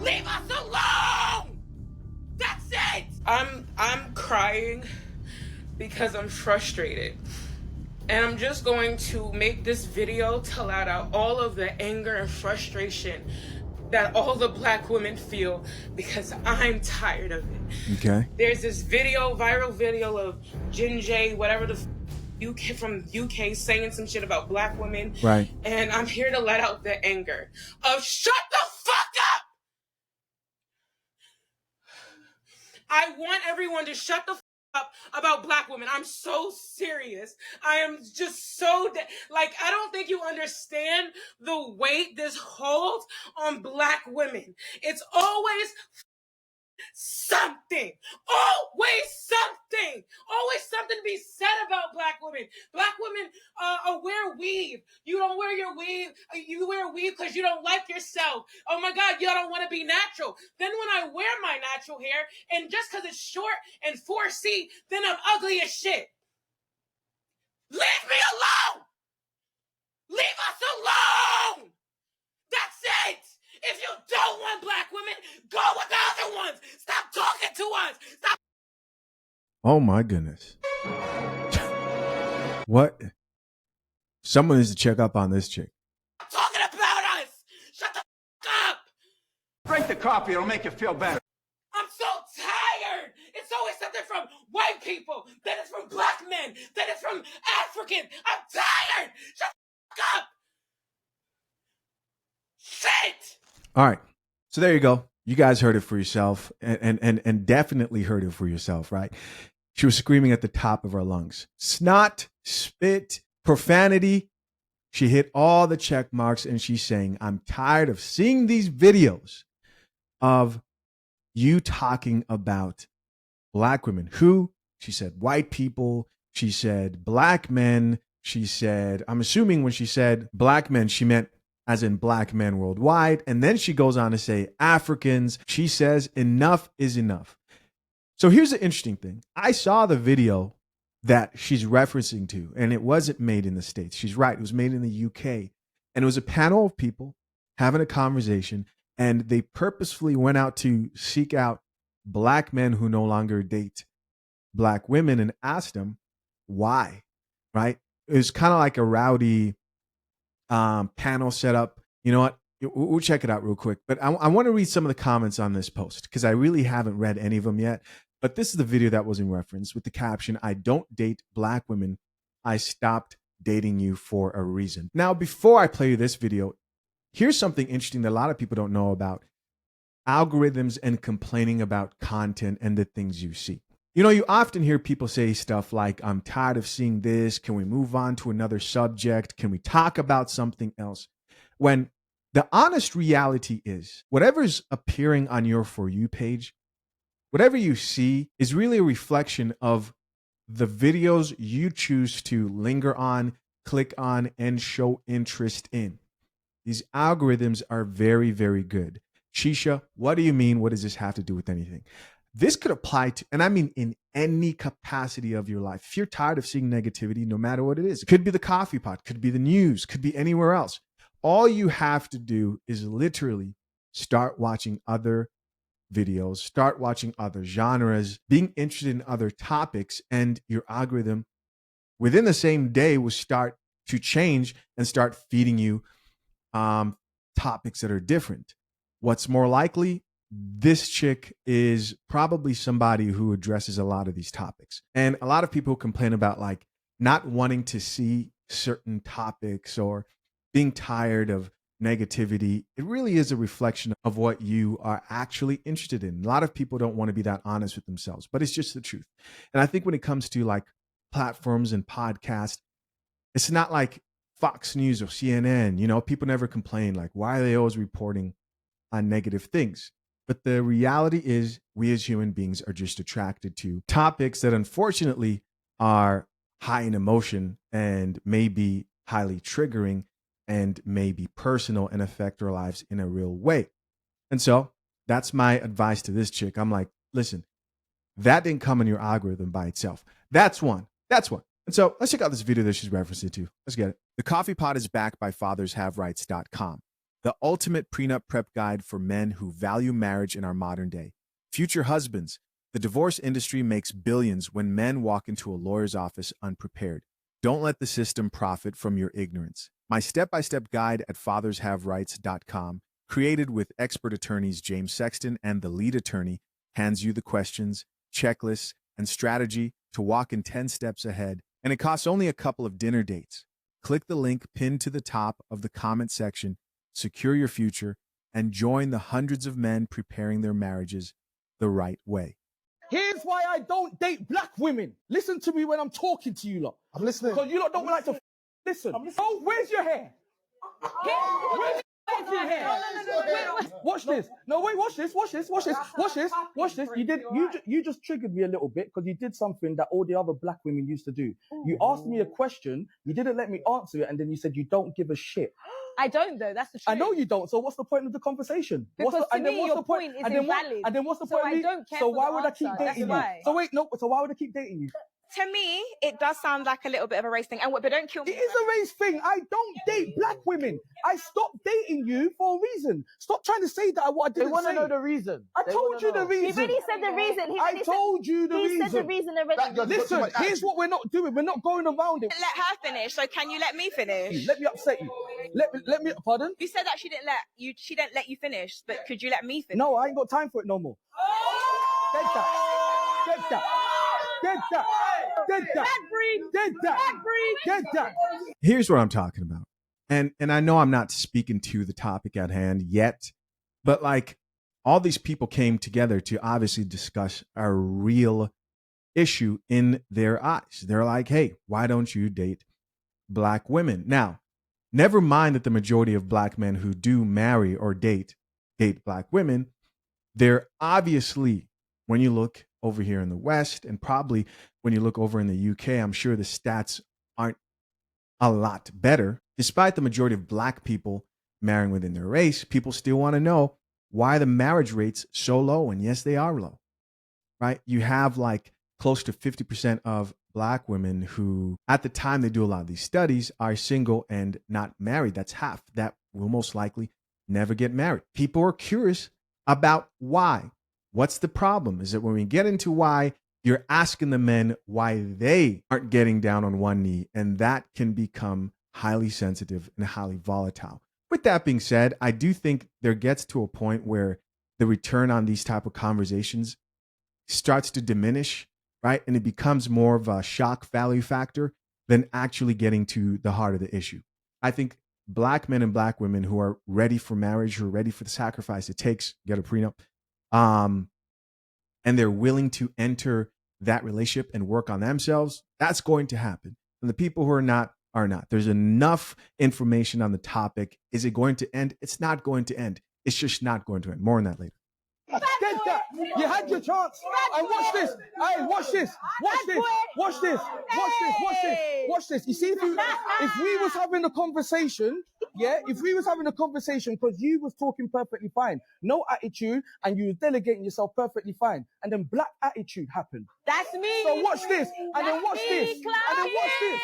Leave us alone! That's it! I'm crying because I'm frustrated. And I'm just going to make this video to let out all of the anger and frustration that all the black women feel because I'm tired of it. Okay. There's this video, viral video of Jin J, whatever the UK from UK saying some shit about black women. Right. And I'm here to let out the anger of shut the fuck up! I want everyone to shut the fuck up about black women. I'm so serious. I am just so like, I don't think you understand the weight this holds on black women. It's always something, always something to be said about black women. Black women wear weave. You don't wear your weave. You wear weave because you don't like yourself. Oh my God, you don't want to be natural. Then when I wear my natural hair, and just because it's short and 4C, then I'm ugly as shit. Leave me alone. Leave us alone. That's it. If you don't want black women, go with the other ones. Stop talking to us. Stop. Oh my goodness. What? Someone needs to check up on this chick. Talking about us. Shut the fuck up. Drink the coffee. It'll make you feel better. I'm so tired. It's always something from white people. Then it's from black men. Then it's from Africans. I'm tired. Shut the fuck up. Shit. All right. So there you go. You guys heard it for yourself and definitely heard it for yourself, right? She was screaming at the top of her lungs. Snot, spit, profanity. She hit all the check marks and she's saying, I'm tired of seeing these videos of you talking about black women. Who? She said white people. She said black men. She said, I'm assuming when she said black men, she meant as in black men worldwide. And then she goes on to say Africans. She says enough is enough. So here's the interesting thing. I saw the video that she's referencing to, and it wasn't made in the States. She's right. It was made in the UK. And it was a panel of people having a conversation, and they purposefully went out to seek out black men who no longer date black women and asked them why, right? It was kind of like a rowdy panel setup. You know what? We'll check it out real quick. But I want to read some of the comments on this post because I really haven't read any of them yet. But this is the video that was in reference with the caption, I don't date black women. I stopped dating you for a reason. Now, before I play you this video, here's something interesting that a lot of people don't know about algorithms and complaining about content and the things you see. You know, you often hear people say stuff like, I'm tired of seeing this. Can we move on to another subject? Can we talk about something else? When the honest reality is, whatever's appearing on your For You page, whatever you see is really a reflection of the videos you choose to linger on, click on, and show interest in. These algorithms are very, very good. Shisha, what do you mean? What does this have to do with anything? This could apply to, and I mean in any capacity of your life. If you're tired of seeing negativity, no matter what it is, it could be the coffee pot, could be the news, could be anywhere else. All you have to do is literally start watching other videos, start watching other genres, being interested in other topics, and your algorithm within the same day will start to change and start feeding you topics that are different. What's more likely? This chick is probably somebody who addresses a lot of these topics. And a lot of people complain about like not wanting to see certain topics or being tired of negativity. It really is a reflection of what you are actually interested in. A lot of people don't want to be that honest with themselves, but it's just the truth. And I think when it comes to like platforms and podcasts, it's not like Fox News or CNN, you know, people never complain like, why are they always reporting on negative things? But the reality is we as human beings are just attracted to topics that unfortunately are high in emotion and may be highly triggering and may be personal and affect our lives in a real way. And so that's my advice to this chick. I'm like, listen, that didn't come in your algorithm by itself. That's one. And so let's check out this video that she's referencing to. Let's get it. The Coffee Pot is backed by fathershaverights.com. the ultimate prenup prep guide for men who value marriage in our modern day. Future husbands, the divorce industry makes billions when men walk into a lawyer's office unprepared. Don't let the system profit from your ignorance. My step-by-step guide at fathershaverights.com, created with expert attorneys James Sexton and the lead attorney, hands you the questions, checklists, and strategy to walk in 10 steps ahead, and it costs only a couple of dinner dates. Click the link pinned to the top of the comment section, secure your future, and join the hundreds of men preparing their marriages the right way. Here's why I don't date black women. Listen to me when I'm talking to you lot. I'm listening. Because you lot don't like to listen. Oh, where's your hair? Where's your hair? Watch this. No, wait, watch this. You just triggered me a little bit because you did something that all the other black women used to do. You asked me a question, you didn't let me answer it, and then you said you don't give a shit. I don't though, that's the truth. I know you don't, so what's the point of the conversation? Because to me, your point is invalid. And then what's the So point of I me? don't care So for why the would I keep answer, dating you? that's why. So why would I keep dating you? To me, it does sound like a little bit of a race thing. But don't kill me. It is a race thing. I don't date black women. I stopped dating you for a reason. Stop trying to say that what I didn't say. They want to know the reason. I told you the reason. He already said the reason. I told you the reason. He said the reason already. Listen, here's what we're not doing. We're not going around it. Let her finish. So can you let me finish? Let me upset you. Let me, pardon? You said that she didn't let you finish, but could you let me finish? No, I ain't got time for it no more. Dead that. Here's what I'm talking about. And I know I'm not speaking to the topic at hand yet, but like all these people came together to obviously discuss a real issue in their eyes. They're like, hey, why don't you date black women? Now, never mind that the majority of black men who do marry or date black women, they're obviously, when you look over here in the West and probably when you look over in the UK, I'm sure the stats aren't a lot better. Despite the majority of black people marrying within their race, people still want to know why the marriage rates so low. And yes, they are low, right? You have like close to 50% of black women who, at the time they do a lot of these studies, are single and not married. That's half. That will most likely never get married. People are curious about why. What's the problem? Is it when we get into why, you're asking the men why they aren't getting down on one knee, and that can become highly sensitive and highly volatile. With that being said, I do think there gets to a point where the return on these type of conversations starts to diminish, right? And it becomes more of a shock value factor than actually getting to the heart of the issue. I think black men and black women who are ready for marriage, who are ready for the sacrifice it takes, get a prenup, and they're willing to enter that relationship and work on themselves, that's going to happen. And the people who are not. There's enough information on the topic. Is it going to end? It's not going to end. It's just not going to end. More on that later. Get that. You had your chance. And watch this. Hey, watch this. Watch this. You see, if we was having a conversation, because you was talking perfectly fine, no attitude, and you was delegating yourself perfectly fine, and then black attitude happened. That's me. So watch this, and then watch this, and then watch this.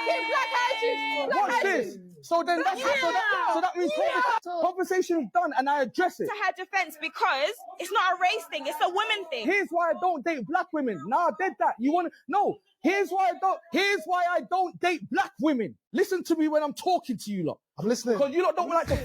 Black attitude. Watch this. So then that's so that means conversation is done, and I address it. To her defense, because it's not a race thing, it's a woman thing. Here's why I don't date black women. Nah, I did that. You wanna no? Here's why I don't date black women. Listen to me when I'm talking to you lot. I'm listening. Because you lot don't like to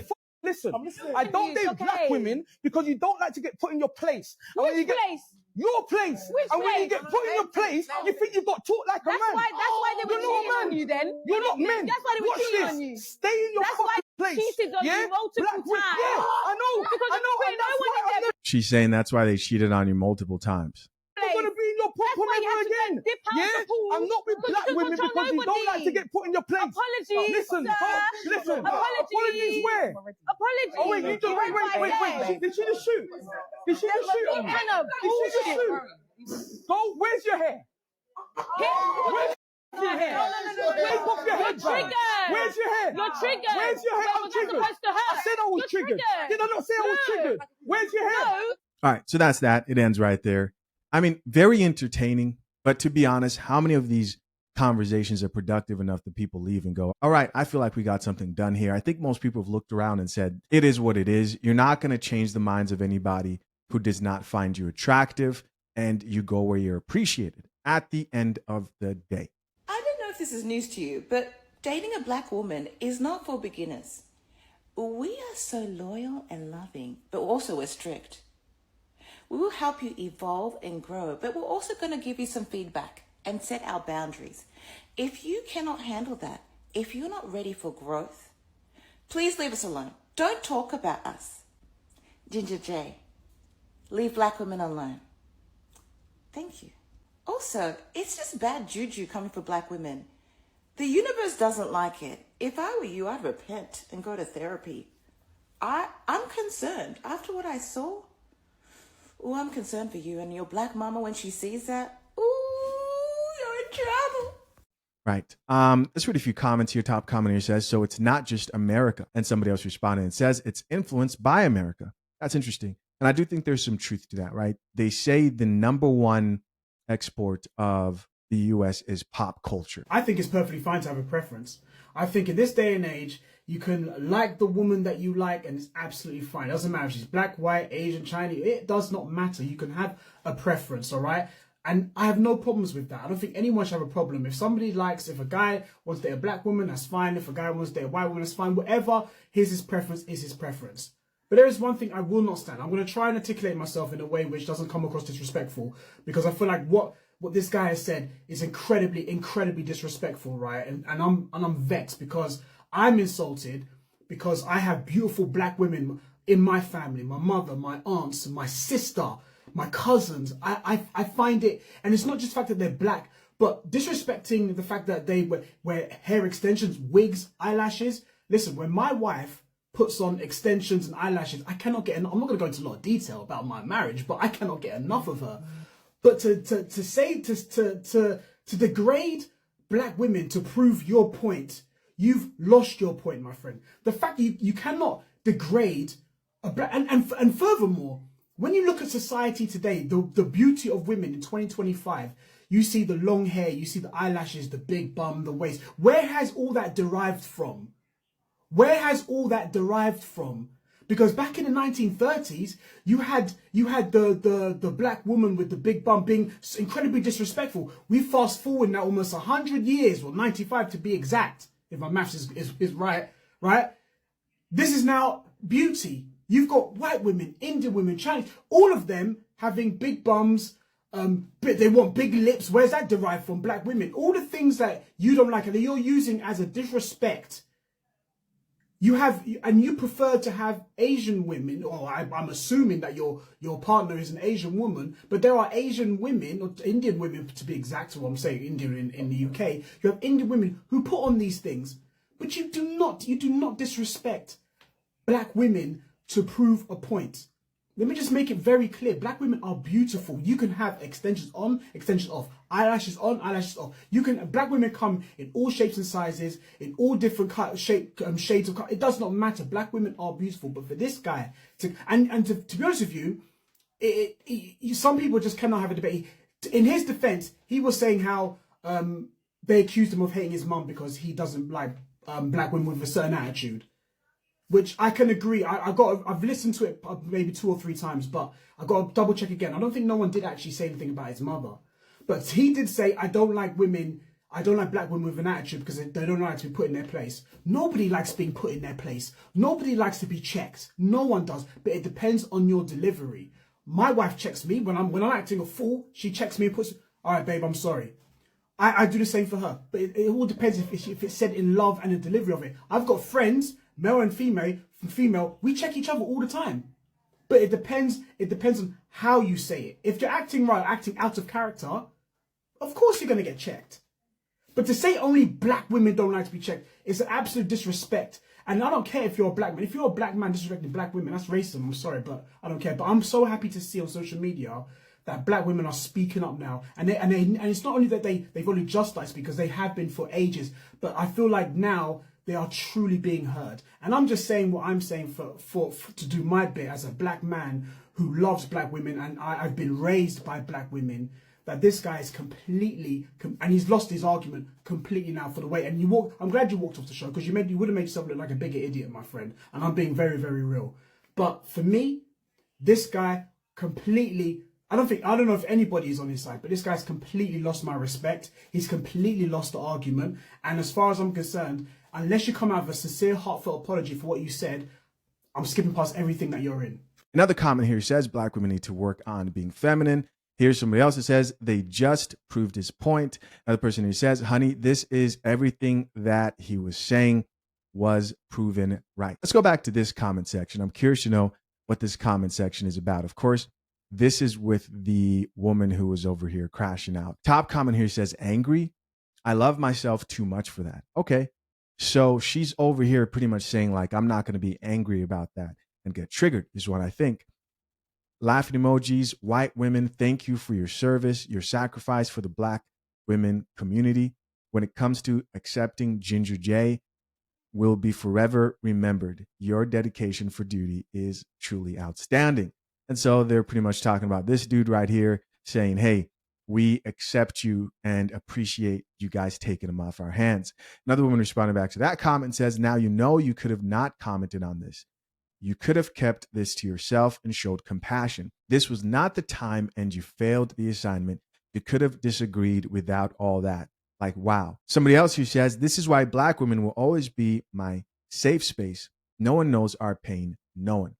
listen. I don't date black women because you don't like to get put in your place. Which place? Your place. Which and when you place? get put in your place, you think you got taught like a man. That's why they were You're not cheating a man. on you then. You're not men. That's why they were Watch cheating this. on you. Stay in your That's why place. cheated on you multiple times. Yeah, I know. Because I know. And that's why I'm never She's saying that's why they cheated on you multiple times. going to be in your That's pom why you ever have to again. go dip out Yeah, the pool. I'm not with Because black you women control because you don't like to nobody. get put in your place. Apologies, Listen, sir. listen. Apologies. where? Apologies. Oh wait, you just wait. Did she just shoot? Did she just shoot? What kind of Did she just bullshit? shoot? Go. Where's your hair? Where's your hair? Take off your head, bro. triggered. Where's your hair? You're triggered. Where's your hair? Well, I'm that's triggered. supposed to hurt. I said I was You're triggered. triggered. Did I not say I was No. triggered? Where's your hair? No. All right, so that's that. It ends right there. I mean, very entertaining, but to be honest, how many of these conversations are productive enough that people leave and go, all right, I feel like we got something done here. I think most people have looked around and said, it is what it is. You're not going to change the minds of anybody who does not find you attractive, and you go where you're appreciated at the end of the day. I don't know if this is news to you, but dating a black woman is not for beginners. We are so loyal and loving, but also we're strict. We will help you evolve and grow, but we're also going to give you some feedback and set our boundaries. If you cannot handle that, if you're not ready for growth, please leave us alone. Don't talk about us. Ginger J, leave black women alone. Thank you. Also, it's just bad juju coming for black women. The universe doesn't like it. If I were you, I'd repent and go to therapy. I'm concerned. After what I saw, I'm concerned for you. And your black mama, when she sees that, you're in trouble. Right. Let's read a few comments here. Top commenter says, so it's not just America. And somebody else responded and says, it's influenced by America. That's interesting. And I do think there's some truth to that, right? They say the number one export of the US is pop culture. I think it's perfectly fine to have a preference. I think in this day and age, you can like the woman that you like and it's absolutely fine. It doesn't matter if she's black, white, Asian, Chinese. It does not matter. You can have a preference, all right? And I have no problems with that. I don't think anyone should have a problem. If somebody likes, if a guy wants to date a black woman, that's fine. If a guy wants to date a white woman, that's fine. Whatever his preference is his preference. But there is one thing I will not stand. I'm going to try and articulate myself in a way which doesn't come across disrespectful, because I feel like what this guy has said is incredibly disrespectful, right? And I'm vexed because I'm insulted because I have beautiful black women in my family, my mother, my aunts, my sister, my cousins. I find it, and it's not just the fact that they're black, but disrespecting the fact that they wear hair extensions, wigs, eyelashes. Listen, when my wife puts on extensions and eyelashes, I cannot get enough. I'm not going to go into a lot of detail about my marriage, but I cannot get enough of her. But to degrade black women to prove your point, you've lost your point, my friend. The fact that you cannot degrade a black, and furthermore, when you look at society today, the beauty of women in 2025, you see the long hair, you see the eyelashes, the big bum, the waist. Where has all that derived from? Where has all that derived from? Because back in the 1930s, you had the black woman with the big bum being incredibly disrespectful. We fast forward now almost 100 years, or 95 to be exact, if my maths is right? This is now beauty. You've got white women, Indian women, Chinese, all of them having big bums. They want big lips. Where's that derived from? Black women. All the things that you don't like and that you're using as a disrespect. You prefer to have Asian women, or I'm assuming that your partner is an Asian woman, but there are Asian women, or Indian women to be exact, what I'm saying, Indian in the UK. You have Indian women who put on these things, but you do not disrespect black women to prove a point. Let me just make it very clear. Black women are beautiful. You can have extensions on, extensions off, eyelashes on, eyelashes off. Black women come in all shapes and sizes, in all different shades of color. It does not matter. Black women are beautiful. But for this guy, to be honest with you, some people just cannot have a debate. In his defense, he was saying how they accused him of hating his mum because he doesn't like black women with a certain attitude. Which I can agree. I've listened to it maybe 2 or 3 times, but I got to double check again. I don't think no one did actually say anything about his mother, but he did say, I don't like black women with an attitude because they don't like to be put in their place. Nobody likes being put in their place. Nobody likes to be checked. No one does, but it depends on your delivery. My wife checks me when I'm acting a fool. She checks me and puts, all right, babe, I'm sorry. I do the same for her, but it all depends if it's said in love and the delivery of it. I've got friends, male and female, we check each other all the time. But it depends on how you say it. If you're acting right, acting out of character, of course you're going to get checked. But to say only black women don't like to be checked is an absolute disrespect. And I don't care if you're a black man. If you're a black man disrespecting black women, that's racism. I'm sorry, but I don't care. But I'm so happy to see on social media that black women are speaking up now. And it's not only that they've only just started because they have been for ages, but I feel like now they are truly being heard. And I'm just saying what I'm saying for to do my bit as a black man who loves black women, and I've been raised by black women. that this guy is completely, and he's lost his argument completely now for the way. And I'm glad you walked off the show, because you would have made yourself look like a bigger idiot, my friend. And I'm being very, very real. But for me, this guy completely, I don't know if anybody is on his side, but this guy's completely lost my respect. He's completely lost the argument. And as far as I'm concerned, unless you come out with a sincere, heartfelt apology for what you said, I'm skipping past everything that you're in. Another comment here says black women need to work on being feminine. Here's somebody else that says they just proved his point. Another person here says, honey, this is everything that he was saying was proven right. Let's go back to this comment section. I'm curious to know what this comment section is about. Of course, this is with the woman who was over here crashing out. Top comment here says, angry. I love myself too much for that. Okay. So she's over here pretty much saying like, I'm not going to be angry about that and get triggered is what I think. Laughing emojis, white women, thank you for your service, your sacrifice for the black women community. When it comes to accepting Ginger J, will be forever remembered. Your dedication for duty is truly outstanding. And so they're pretty much talking about this dude right here saying, hey, we accept you and appreciate you guys taking them off our hands. Another woman responding back to that comment says, now you know you could have not commented on this. You could have kept this to yourself and showed compassion. This was not the time and you failed the assignment. You could have disagreed without all that. Like, wow. Somebody else who says, this is why black women will always be my safe space. No one knows our pain. No one.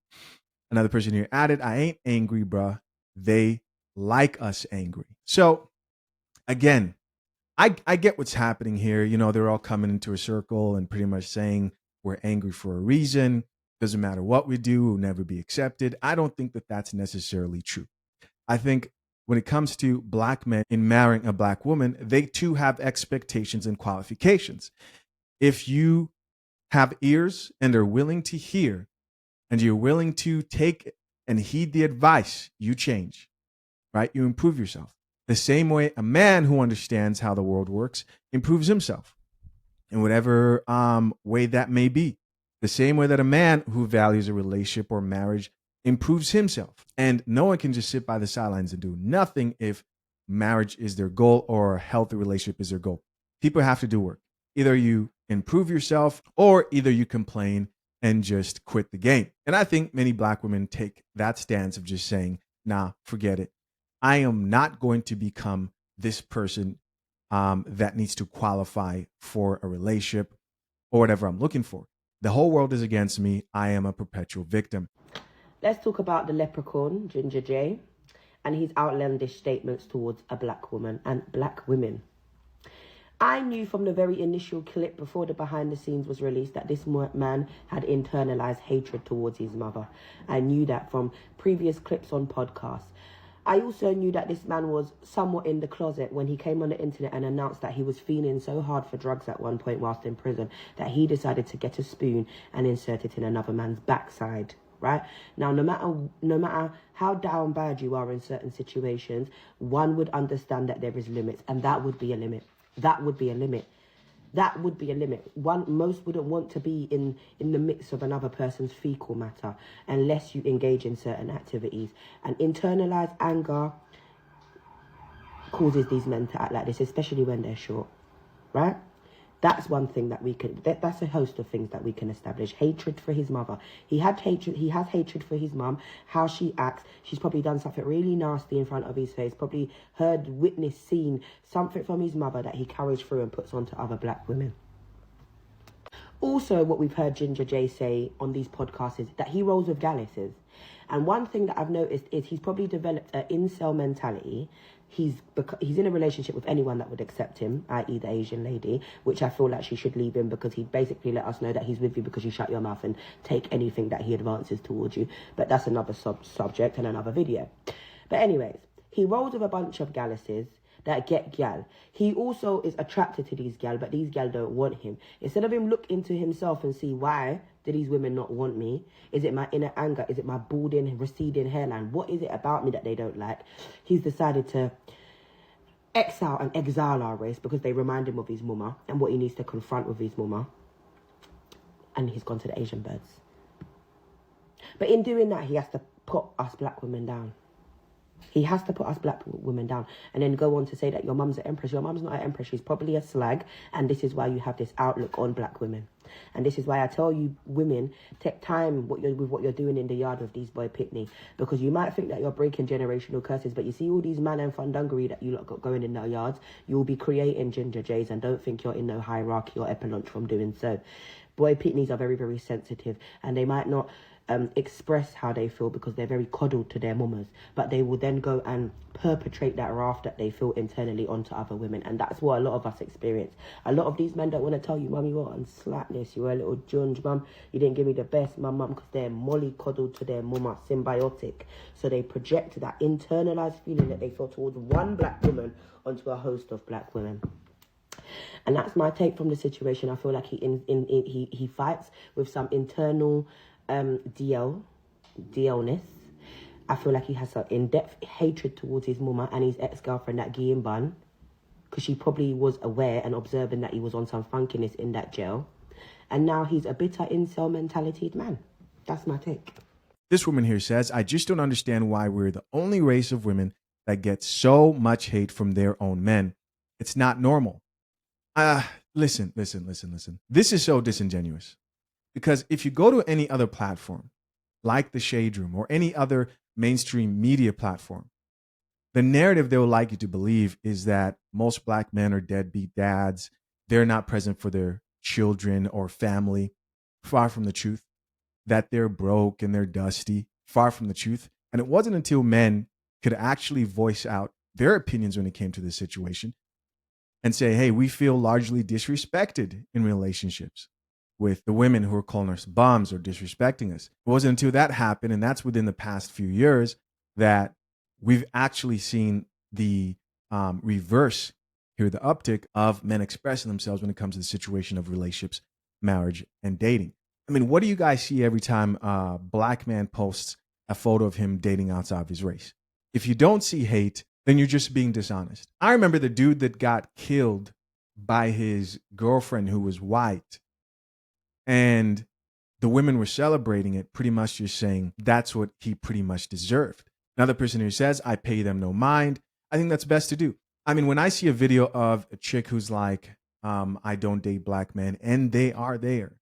Another person here added, I ain't angry, bruh. They like us angry. So again, I get what's happening here. You know, they're all coming into a circle and pretty much saying we're angry for a reason. Doesn't matter what we do, we'll never be accepted. I don't think that that's necessarily true. I think when it comes to black men in marrying a black woman, they too have expectations and qualifications. If you have ears and are willing to hear, and you're willing to take and heed the advice, you change, right? You improve yourself. The same way a man who understands how the world works improves himself in whatever way that may be. The same way that a man who values a relationship or marriage improves himself. And no one can just sit by the sidelines and do nothing if marriage is their goal or a healthy relationship is their goal. People have to do work. Either you improve yourself or either you complain and just quit the game. And I think many black women take that stance of just saying, nah, forget it. I am not going to become this person that needs to qualify for a relationship or whatever I'm looking for. The whole world is against me. I am a perpetual victim. Let's talk about the leprechaun, Ginger J, and his outlandish statements towards a black woman and black women. I knew from the very initial clip before the behind the scenes was released that this man had internalized hatred towards his mother. I knew that from previous clips on podcasts. I also knew that this man was somewhat in the closet when he came on the internet and announced that he was feeling so hard for drugs at one point whilst in prison that he decided to get a spoon and insert it in another man's backside. Right now, no matter how down bad you are in certain situations, one would understand that there is limits, and that would be a limit. That would be a limit. That would be a limit. Most wouldn't want to be in the midst of another person's fecal matter unless you engage in certain activities. And internalized anger causes these men to act like this, especially when they're short, right? That's one thing that we can, that's a host of things that we can establish. Hatred for his mother. He has hatred for his mum, how she acts. She's probably done something really nasty in front of his face, probably heard, witnessed, seen something from his mother that he carries through and puts onto other black women. Also, what we've heard Ginger J say on these podcasts is that he rolls with galluses. And one thing that I've noticed is he's probably developed an incel mentality. He's in a relationship with anyone that would accept him, i.e. the Asian lady, which I feel like she should leave him because he'd basically let us know that he's with you because you shut your mouth and take anything that he advances towards you. But that's another subject and another video. But anyways, he rolls with a bunch of galluses that get gal. He also is attracted to these gal, but these gal don't want him. Instead of him look into himself and see why do these women not want me? Is it my inner anger? Is it my balding, receding hairline? What is it about me that they don't like? He's decided to exile and exile our race because they remind him of his mama and what he needs to confront with his mama. And he's gone to the Asian birds. But in doing that, he has to put us black women down. He has to put us black women down and then go on to say that your mum's an empress. Your mum's not an empress. She's probably a slag. And this is why you have this outlook on black women. And this is why I tell you, women, take time with what you're doing in the yard with these boy Pitney. Because you might think that you're breaking generational curses, but you see all these man and fundungery that you lot got going in their yards, you'll be creating ginger jays, and don't think you're in no hierarchy or epilon from doing so. Boy Pitneys are very, very sensitive, and they might not express how they feel because they're very coddled to their mamas, but they will then go and perpetrate that wrath that they feel internally onto other women. And that's what a lot of us experience. A lot of these men don't want to tell you, mum, you what, and slackness, you were a little junge, mum, you didn't give me the best, mum, because they're molly coddled to their mama, symbiotic. So they project that internalized feeling that they feel towards one black woman onto a host of black women. And that's my take from the situation. I feel like he fights with some internal DLness. I feel like he has an in-depth hatred towards his mama and his ex-girlfriend, that Guillen Bun, because she probably was aware and observing that he was on some funkiness in that jail. And now he's a bitter incel mentalityed man. That's my take. This woman here says, I just don't understand why we're the only race of women that get so much hate from their own men. It's not normal. Listen. This is so disingenuous. Because if you go to any other platform, like the Shade Room or any other mainstream media platform, the narrative they would like you to believe is that most black men are deadbeat dads. They're not present for their children or family. Far from the truth. That they're broke and they're dusty. Far from the truth. And it wasn't until men could actually voice out their opinions when it came to this situation and say, hey, we feel largely disrespected in relationships with the women who are calling us bums or disrespecting us. It wasn't until that happened, and that's within the past few years, that we've actually seen the reverse here, the uptick of men expressing themselves when it comes to the situation of relationships, marriage, and dating. I mean, what do you guys see every time a black man posts a photo of him dating outside of his race? If you don't see hate, then you're just being dishonest. I remember the dude that got killed by his girlfriend who was white, and the women were celebrating it, pretty much just saying that's what he pretty much deserved. Another person here says, I pay them no mind. I think that's best to do. I mean, when I see a video of a chick who's like, I don't date black men, and they are there.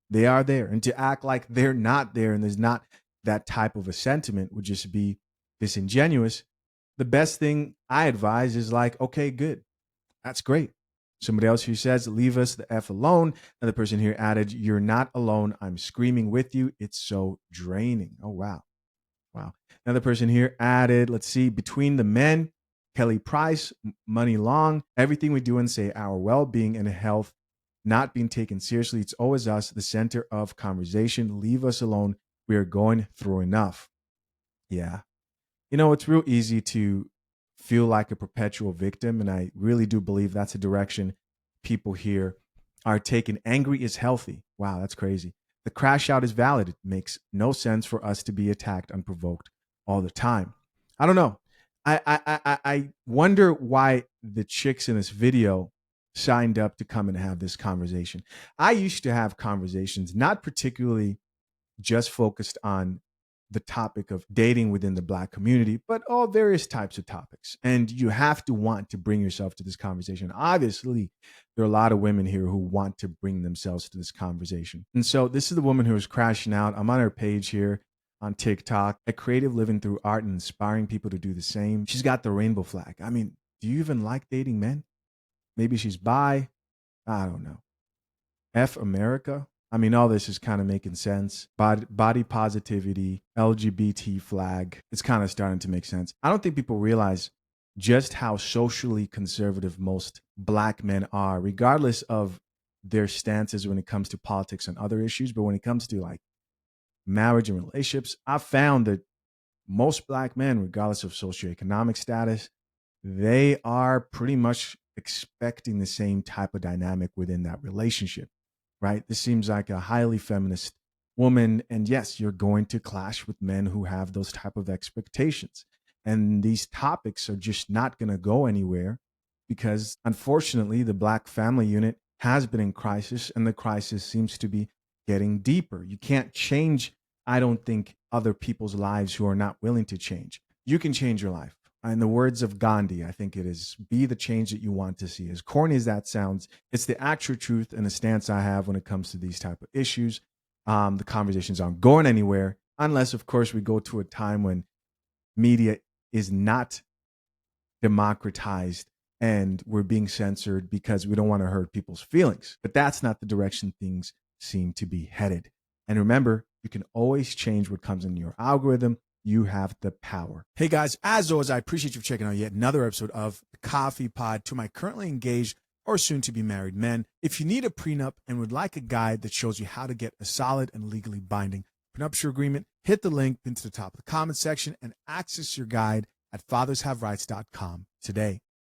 They are there. And to act like they're not there and there's not that type of a sentiment would just be disingenuous. The best thing I advise is like, okay, good. That's great. Somebody else who says, leave us the F alone. Another person here added, you're not alone. I'm screaming with you. It's so draining. Oh, wow. Wow. Another person here added, let's see, between the men, Kelly Price, Money Long, everything we do and say, our well-being and health not being taken seriously. It's always us, the center of conversation. Leave us alone. We are going through enough. Yeah. You know, it's real easy to feel like a perpetual victim. And I really do believe that's a direction people here are taking. Angry is healthy. Wow, that's crazy. The crash out is valid. It makes no sense for us to be attacked unprovoked all the time. I don't know. I wonder why the chicks in this video signed up to come and have this conversation. I used to have conversations, not particularly just focused on the topic of dating within the black community, but all various types of topics. And you have to want to bring yourself to this conversation. Obviously, there are a lot of women here who want to bring themselves to this conversation. And so this is the woman who is crashing out. I'm on her page here on TikTok, a creative living through art and inspiring people to do the same. She's got the rainbow flag. I mean, do you even like dating men? Maybe she's bi. I don't know. F America. I mean, all this is kind of making sense. Body positivity, LGBT flag. It's kind of starting to make sense. I don't think people realize just how socially conservative most black men are, regardless of their stances when it comes to politics and other issues. But when it comes to like marriage and relationships, I've found that most black men, regardless of socioeconomic status, they are pretty much expecting the same type of dynamic within that relationship. Right? This seems like a highly feminist woman. And yes, you're going to clash with men who have those type of expectations. And these topics are just not going to go anywhere because unfortunately, the black family unit has been in crisis and the crisis seems to be getting deeper. You can't change, I don't think, other people's lives who are not willing to change. you can change your life. In the words of Gandhi, I think it is, be the change that you want to see. As corny as that sounds, it's the actual truth and the stance I have when it comes to these type of issues. The conversations aren't going anywhere unless, of course, we go to a time when media is not democratized and we're being censored because we don't want to hurt people's feelings. But that's not the direction things seem to be headed. And remember, you can always change what comes in your algorithm. You have the power. Hey guys, as always, I appreciate you for checking out yet another episode of the Coffee Pod. To my currently engaged or soon to be married men, if you need a prenup and would like a guide that shows you how to get a solid and legally binding prenuptial agreement, hit the link into the top of the comment section and access your guide at fathershaverights.com today.